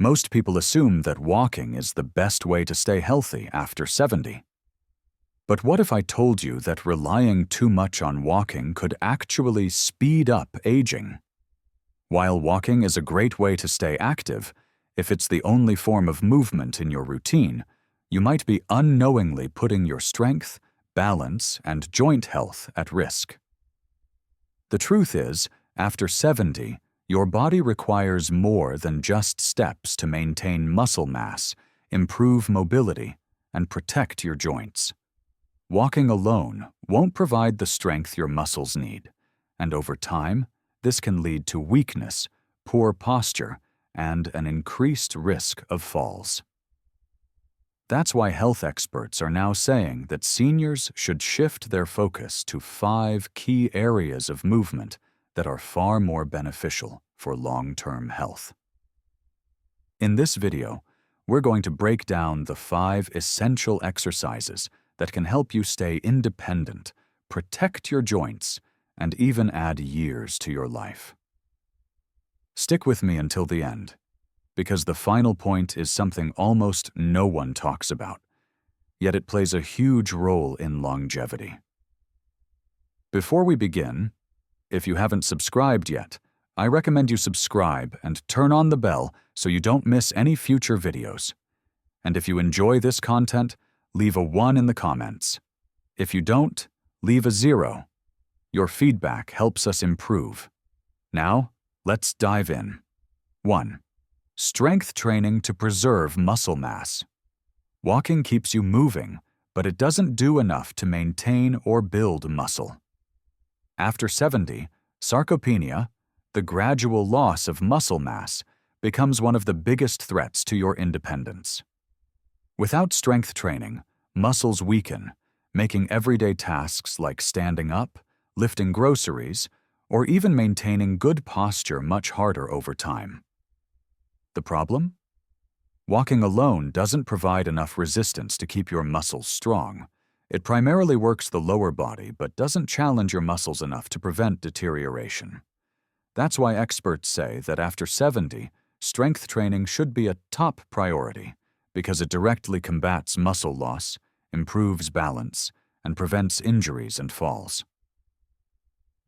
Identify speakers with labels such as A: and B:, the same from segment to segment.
A: Most people assume that walking is the best way to stay healthy after 70. But what if I told you that relying too much on walking could actually speed up aging? While walking is a great way to stay active, if it's the only form of movement in your routine, you might be unknowingly putting your strength, balance, and joint health at risk. The truth is, after 70, your body requires more than just steps to maintain muscle mass, improve mobility, and protect your joints. Walking alone won't provide the strength your muscles need, and over time, this can lead to weakness, poor posture, and an increased risk of falls. That's why health experts are now saying that seniors should shift their focus to 5 key areas of movement that are far more beneficial for long-term health. In this video, we're going to break down the 5 essential exercises that can help you stay independent, protect your joints, and even add years to your life. Stick with me until the end, because the final point is something almost no one talks about, yet it plays a huge role in longevity. Before we begin, if you haven't subscribed yet, I recommend you subscribe and turn on the bell so you don't miss any future videos. And if you enjoy this content, leave a 1 in the comments. If you don't, leave a 0. Your feedback helps us improve. Now, let's dive in. 1. Strength training to preserve muscle mass. Walking keeps you moving, but it doesn't do enough to maintain or build muscle. After 70, sarcopenia, the gradual loss of muscle mass, becomes one of the biggest threats to your independence. Without strength training, muscles weaken, making everyday tasks like standing up, lifting groceries, or even maintaining good posture much harder over time. The problem? Walking alone doesn't provide enough resistance to keep your muscles strong. It primarily works the lower body but doesn't challenge your muscles enough to prevent deterioration. That's why experts say that after 70, strength training should be a top priority because it directly combats muscle loss, improves balance, and prevents injuries and falls.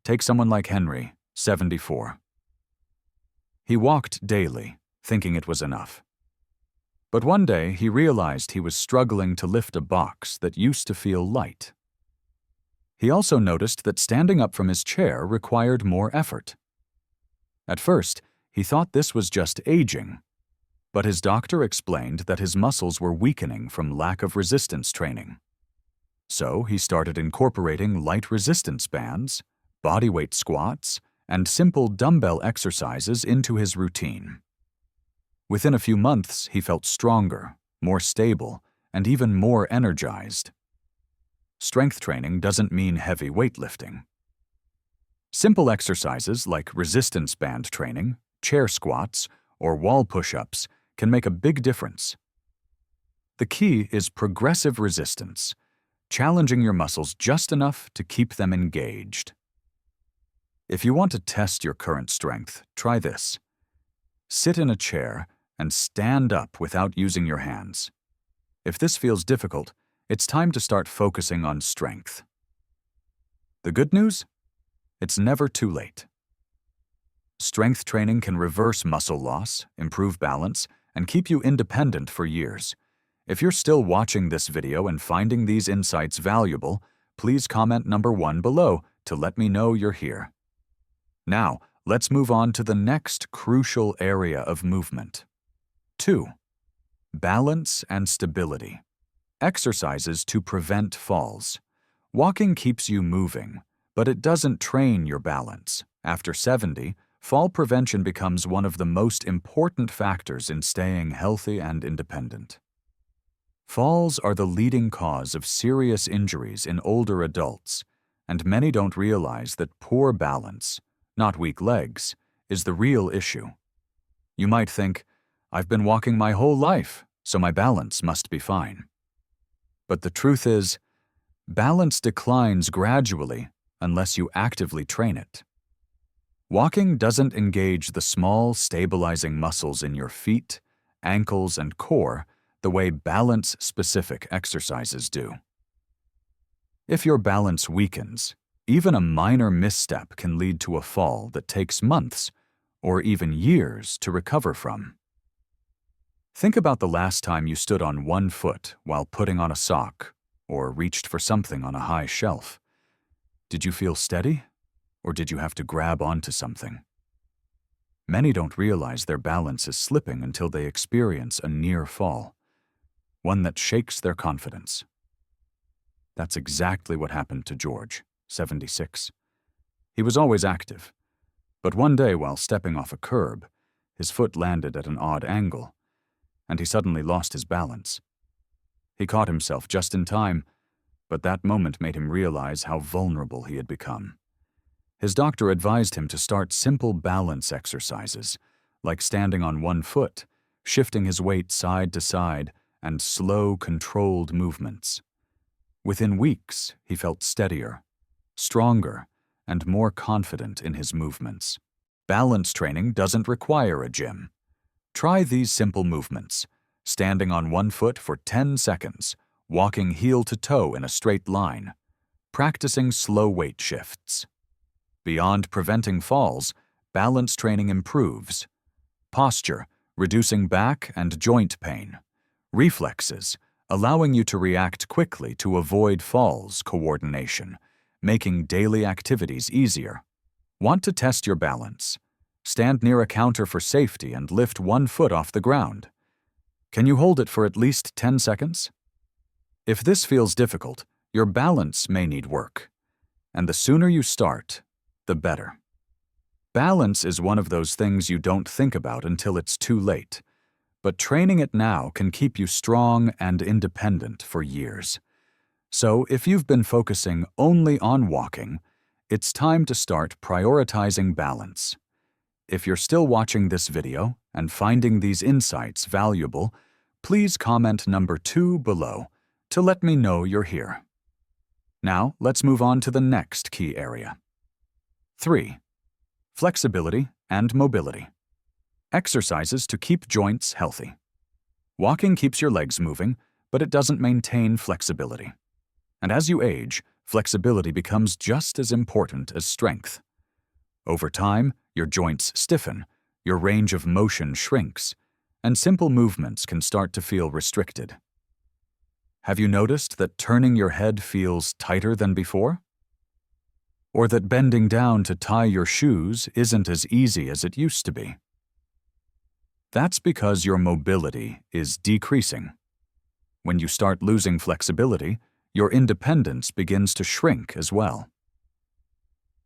A: Take someone like Henry, 74. He walked daily, thinking it was enough. But one day he realized he was struggling to lift a box that used to feel light. He also noticed that standing up from his chair required more effort. At first, he thought this was just aging, but his doctor explained that his muscles were weakening from lack of resistance training. So he started incorporating light resistance bands, bodyweight squats, and simple dumbbell exercises into his routine. Within a few months, he felt stronger, more stable, and even more energized. Strength training doesn't mean heavy weightlifting. Simple exercises like resistance band training, chair squats, or wall push-ups can make a big difference. The key is progressive resistance, challenging your muscles just enough to keep them engaged. If you want to test your current strength, try this. Sit in a chair and stand up without using your hands. If this feels difficult, it's time to start focusing on strength. The good news? It's never too late. Strength training can reverse muscle loss, improve balance, and keep you independent for years. If you're still watching this video and finding these insights valuable, please comment number 1 below to let me know you're here. Now, let's move on to the next crucial area of movement. 2. Balance and stability. Exercises to prevent falls. Walking keeps you moving, but it doesn't train your balance. After 70, fall prevention becomes one of the most important factors in staying healthy and independent. Falls are the leading cause of serious injuries in older adults, and many don't realize that poor balance, not weak legs, is the real issue. You might think, I've been walking my whole life, so my balance must be fine. But the truth is, balance declines gradually unless you actively train it. Walking doesn't engage the small, stabilizing muscles in your feet, ankles, and core the way balance-specific exercises do. If your balance weakens, even a minor misstep can lead to a fall that takes months or even years to recover from. Think about the last time you stood on one foot while putting on a sock or reached for something on a high shelf. Did you feel steady, or did you have to grab onto something? Many don't realize their balance is slipping until they experience a near fall, one that shakes their confidence. That's exactly what happened to George, 76. He was always active, but one day while stepping off a curb, his foot landed at an odd angle, and he suddenly lost his balance. He caught himself just in time, but that moment made him realize how vulnerable he had become. His doctor advised him to start simple balance exercises, like standing on one foot, shifting his weight side to side, and slow, controlled movements. Within weeks, he felt steadier, stronger, and more confident in his movements. Balance training doesn't require a gym. Try these simple movements: standing on one foot for 10 seconds, walking heel to toe in a straight line, practicing slow weight shifts. Beyond preventing falls, balance training improves posture, reducing back and joint pain, reflexes, allowing you to react quickly to avoid falls, coordination, making daily activities easier. Want to test your balance? Stand near a counter for safety and lift one foot off the ground. Can you hold it for at least 10 seconds? If this feels difficult, your balance may need work, and the sooner you start, the better. Balance is one of those things you don't think about until it's too late, but training it now can keep you strong and independent for years. So if you've been focusing only on walking, it's time to start prioritizing balance. If you're still watching this video and finding these insights valuable, please comment number 2 below to let me know you're here. Now, let's move on to the next key area. 3. Flexibility and mobility. Exercises to keep joints healthy. Walking keeps your legs moving, but it doesn't maintain flexibility. And as you age, flexibility becomes just as important as strength. Over time, your joints stiffen, your range of motion shrinks, and simple movements can start to feel restricted. Have you noticed that turning your head feels tighter than before? Or that bending down to tie your shoes isn't as easy as it used to be? That's because your mobility is decreasing. When you start losing flexibility, your independence begins to shrink as well.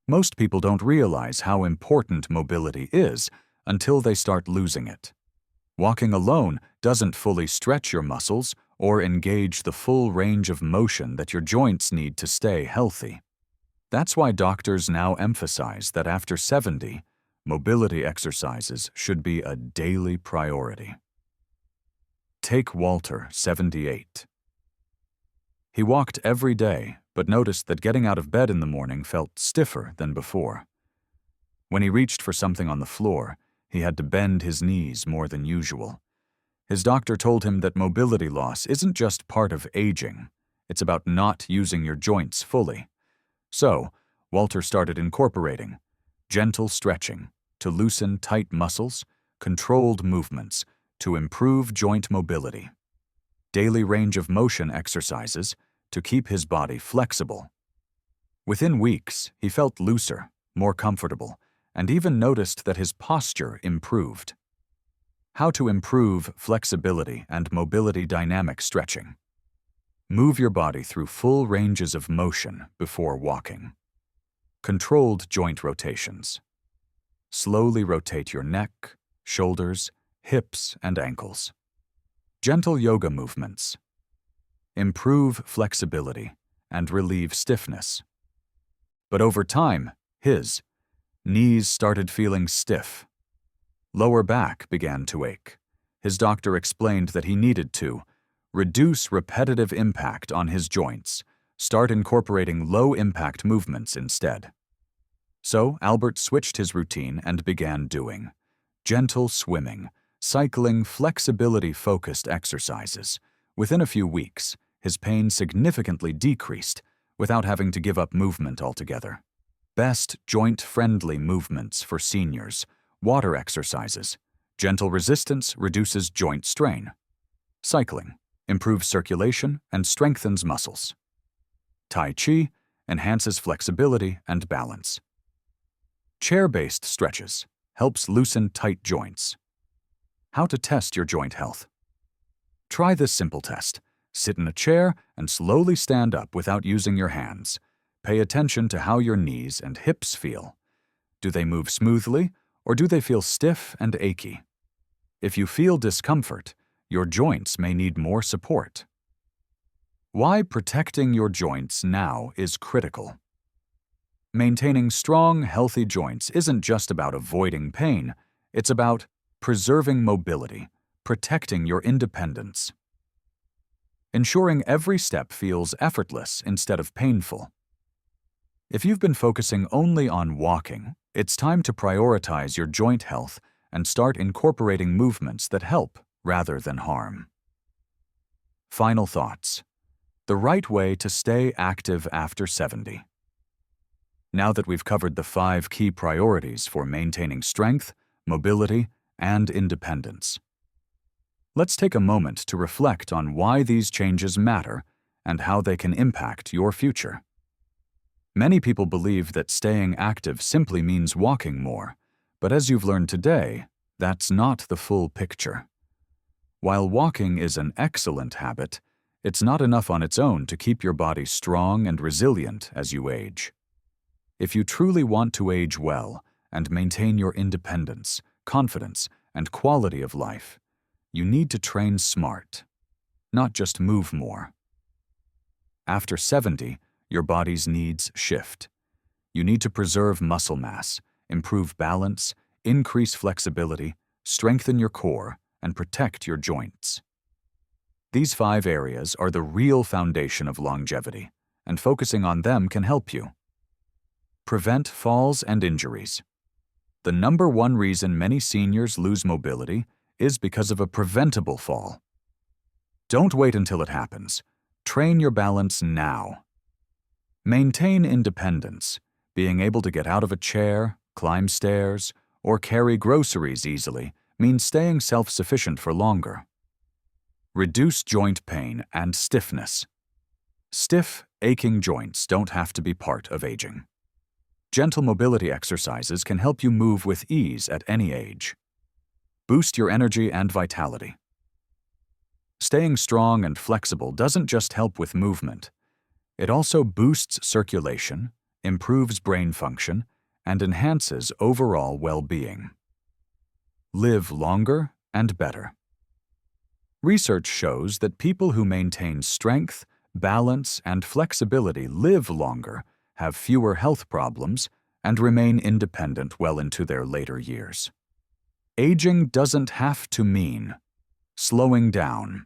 A: Most people don't realize how important mobility is until they start losing it. Walking alone doesn't fully stretch your muscles or engage the full range of motion that your joints need to stay healthy. That's why doctors now emphasize that after 70, mobility exercises should be a daily priority. Take Walter, 78. He walked every day, but noticed that getting out of bed in the morning felt stiffer than before. When he reached for something on the floor, he had to bend his knees more than usual. His doctor told him that mobility loss isn't just part of aging, it's about not using your joints fully. So, Walter started incorporating gentle stretching to loosen tight muscles, controlled movements to improve joint mobility, daily range of motion exercises to keep his body flexible. Within weeks, he felt looser, more comfortable, and even noticed that his posture improved. How to improve flexibility and mobility dynamic stretching. Move your body through full ranges of motion before walking. Controlled joint rotations. Slowly rotate your neck, shoulders, hips, and ankles. Gentle yoga movements. Improve flexibility and relieve stiffness. But over time, his knees started feeling stiff. Lower back began to ache. His doctor explained that he needed to reduce repetitive impact on his joints, start incorporating low-impact movements instead. So Albert switched his routine and began doing gentle swimming, cycling flexibility-focused exercises. Within a few weeks, his pain significantly decreased without having to give up movement altogether. Best joint-friendly movements for seniors: water exercises. Gentle resistance reduces joint strain. Cycling improves circulation and strengthens muscles. Tai Chi enhances flexibility and balance. Chair-based stretches helps loosen tight joints. How to test your joint health. Try this simple test. Sit in a chair and slowly stand up without using your hands. Pay attention to how your knees and hips feel. Do they move smoothly, or do they feel stiff and achy? If you feel discomfort, your joints may need more support. Why protecting your joints now is critical. Maintaining strong, healthy joints isn't just about avoiding pain, it's about preserving mobility, protecting your independence. Ensuring every step feels effortless instead of painful. If you've been focusing only on walking, it's time to prioritize your joint health and start incorporating movements that help rather than harm. Final thoughts. The right way to stay active after 70. Now that we've covered the 5 key priorities for maintaining strength, mobility, and independence, let's take a moment to reflect on why these changes matter and how they can impact your future. Many people believe that staying active simply means walking more, but as you've learned today, that's not the full picture. While walking is an excellent habit, it's not enough on its own to keep your body strong and resilient as you age. If you truly want to age well and maintain your independence, confidence, and quality of life, you need to train smart, not just move more. After 70, your body's needs shift. You need to preserve muscle mass, improve balance, increase flexibility, strengthen your core, and protect your joints. These 5 areas are the real foundation of longevity, and focusing on them can help you. Prevent falls and injuries. The number 1 reason many seniors lose mobility is because of a preventable fall. Don't wait until it happens. Train your balance now. Maintain independence. Being able to get out of a chair, climb stairs, or carry groceries easily means staying self-sufficient for longer. Reduce joint pain and stiffness. Stiff, aching joints don't have to be part of aging. Gentle mobility exercises can help you move with ease at any age. Boost your energy and vitality. Staying strong and flexible doesn't just help with movement. It also boosts circulation, improves brain function, and enhances overall well-being. Live longer and better. Research shows that people who maintain strength, balance, and flexibility live longer, have fewer health problems, and remain independent well into their later years. Aging doesn't have to mean slowing down.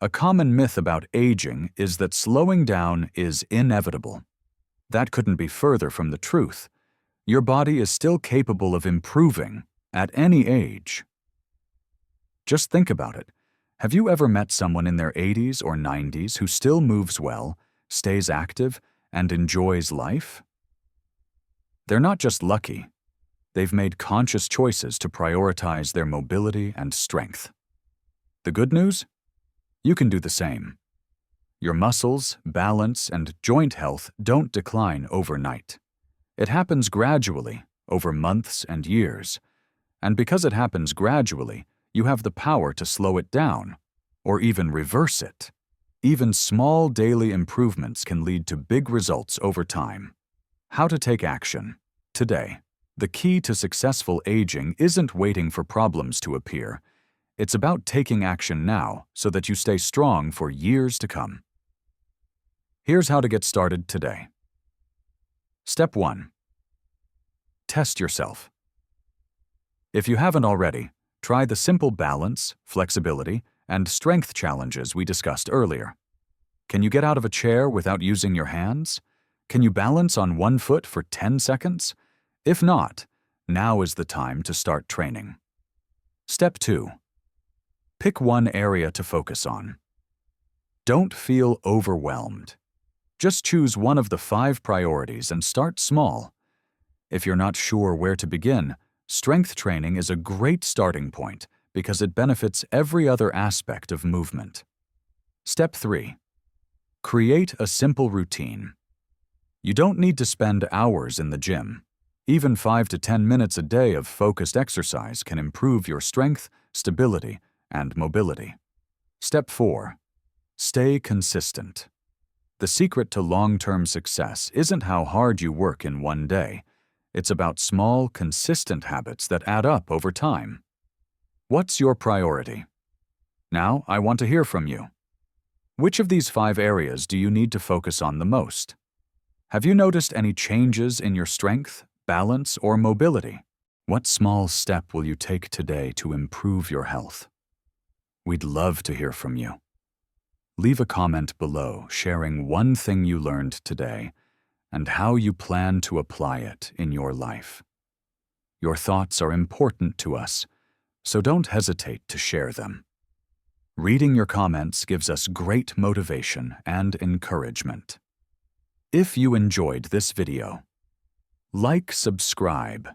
A: A common myth about aging is that slowing down is inevitable. That couldn't be further from the truth. Your body is still capable of improving at any age. Just think about it. Have you ever met someone in their 80s or 90s who still moves well, stays active, and enjoys life? They're not just lucky. They've made conscious choices to prioritize their mobility and strength. The good news? You can do the same. Your muscles, balance, and joint health don't decline overnight. It happens gradually, over months and years. And because it happens gradually, you have the power to slow it down, or even reverse it. Even small daily improvements can lead to big results over time. How to take action. Today, the key to successful aging isn't waiting for problems to appear. It's about taking action now so that you stay strong for years to come. Here's how to get started today. Step 1. Test yourself. If you haven't already, try the simple balance, flexibility, and strength challenges we discussed earlier. Can you get out of a chair without using your hands? Can you balance on one foot for 10 seconds? If not, now is the time to start training. Step 2. Pick one area to focus on. Don't feel overwhelmed. Just choose one of the 5 priorities and start small. If you're not sure where to begin, strength training is a great starting point because it benefits every other aspect of movement. Step 3. Create a simple routine. You don't need to spend hours in the gym. Even 5 to 10 minutes a day of focused exercise can improve your strength, stability, and mobility. Step 4. Stay consistent. The secret to long-term success isn't how hard you work in one day. It's about small, consistent habits that add up over time. What's your priority? Now, I want to hear from you. Which of these 5 areas do you need to focus on the most? Have you noticed any changes in your strength, balance, or mobility? What small step will you take today to improve your health? We'd love to hear from you. Leave a comment below sharing one thing you learned today and how you plan to apply it in your life. Your thoughts are important to us, so don't hesitate to share them. Reading your comments gives us great motivation and encouragement. If you enjoyed this video, like, subscribe.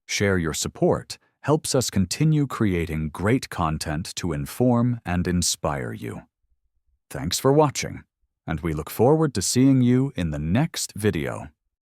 A: Share your support helps us continue creating great content to inform and inspire you. Thanks for watching, and we look forward to seeing you in the next video.